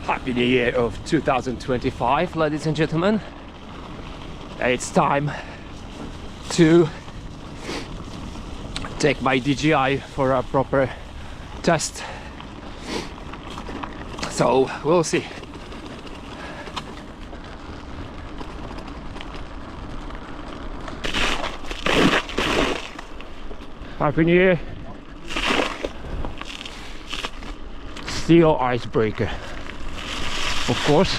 Happy New Year of 2025, ladies and gentlemen. It's time to take my DJI for a proper test. So we'll see. Happy New Year. Steel icebreaker. Of course.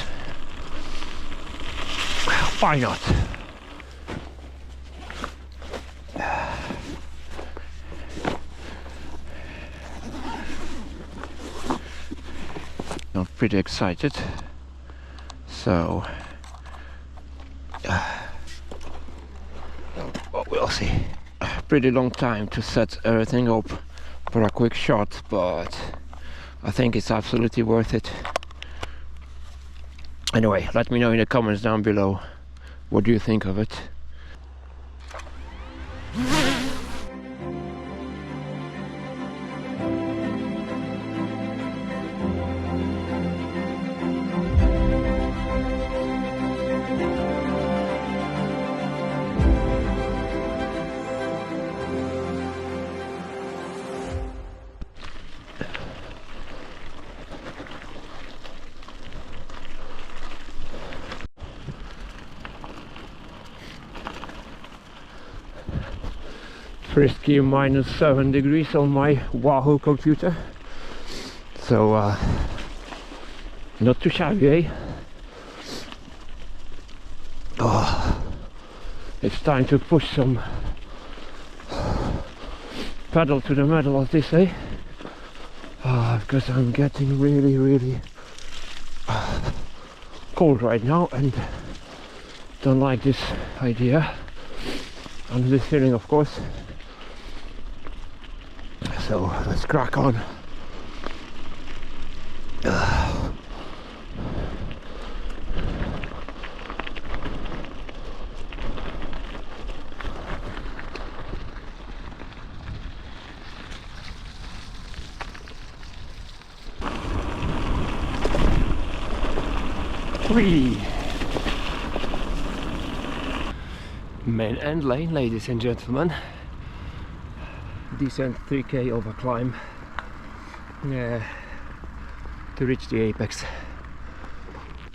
Why not? I'm pretty excited. So we'll see. Pretty long time to set everything up for a quick shot, but I think it's absolutely worth it. Anyway, let me know in the comments down below what do you think of it. Frisky -7 degrees on my Wahoo computer, so not too shabby, eh? Oh, it's time to push some pedal to the metal, as they say, because I'm getting really cold right now and don't like this idea and this feeling, of course. So let's crack on. Whee! Main end lane, ladies and gentlemen. Decent 3k over climb to reach the apex.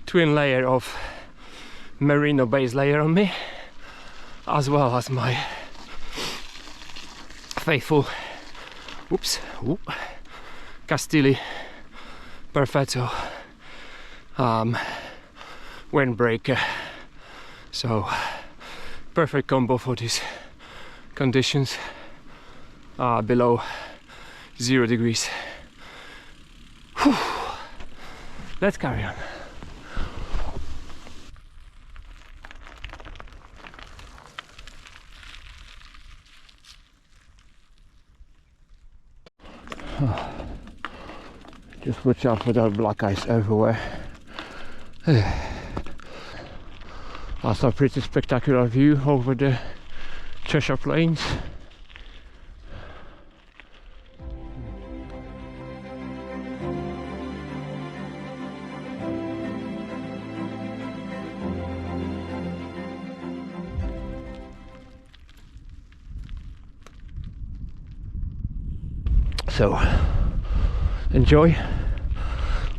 Twin layer of merino base layer on me, as well as my faithful Castelli Perfetto windbreaker. So perfect combo for these conditions. Below 0 degrees. Whew. Let's carry on. Just watch out for that black ice everywhere. Also a pretty spectacular view over the Cheshire Plains. So enjoy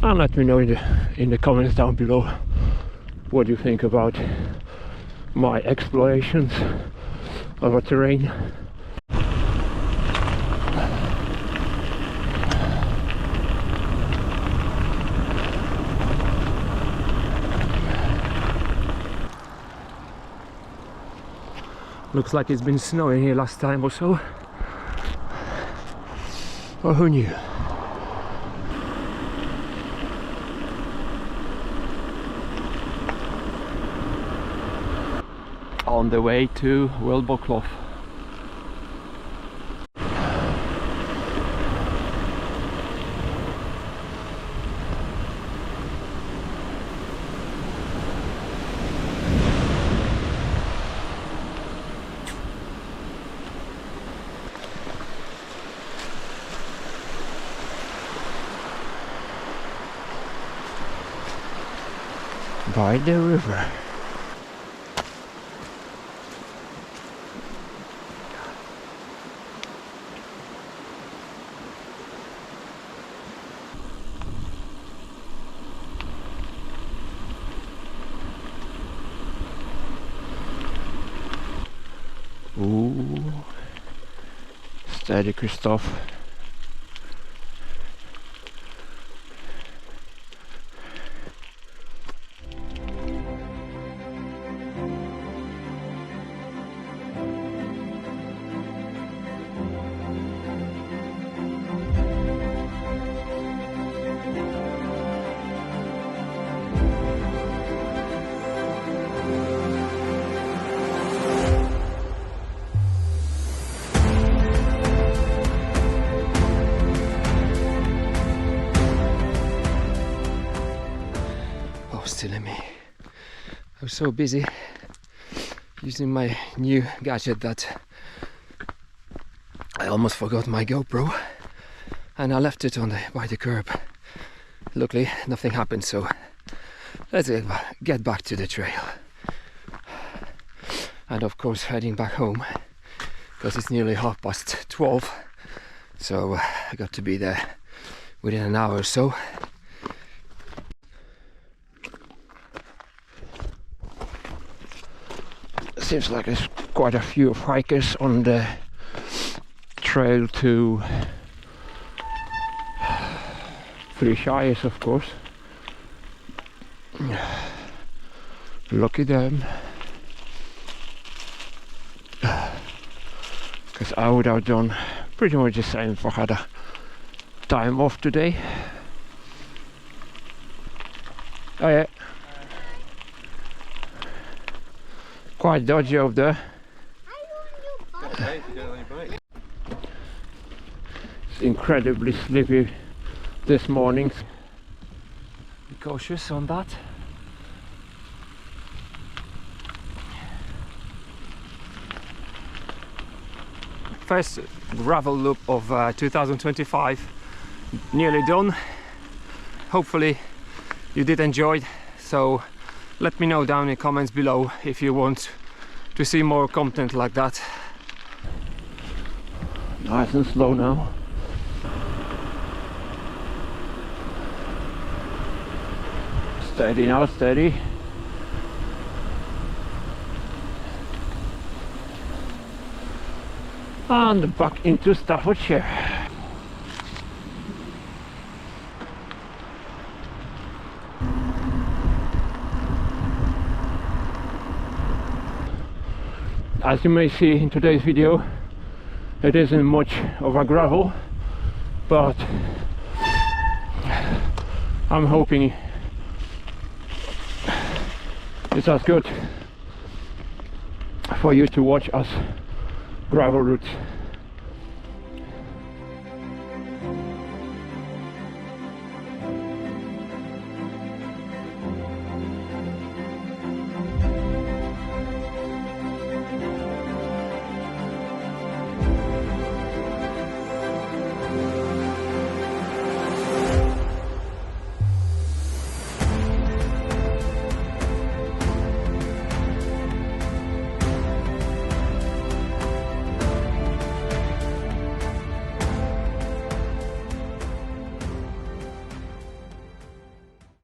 and let me know in the comments down below what you think about my explorations of a terrain. Looks like it's been snowing here last time or so. Well, who knew? On the way to Wilboclough. by the river. Ooh, steady, Christoph. Silly me. I was so busy using my new gadget that I almost forgot my GoPro and I left it by the curb. Luckily nothing happened, so let's get back to the trail. And of course heading back home because it's nearly 12:30, so I got to be there within an hour or so. Seems like there's quite a few hikers on the trail to Three Shires, of course. Lucky them, because I would have done pretty much the same if I had a time off today. Oh yeah. Quite dodgy over there. It's incredibly slippery this morning. Be cautious on that. First gravel loop of 2025 nearly done. Hopefully you did enjoy it. So let me know down in the comments below if you want to see more content like that. Nice and slow now. Steady now, steady. And back into Staffordshire. As you may see in today's video, it isn't much of a gravel, but I'm hoping it's as good for you to watch as gravel routes.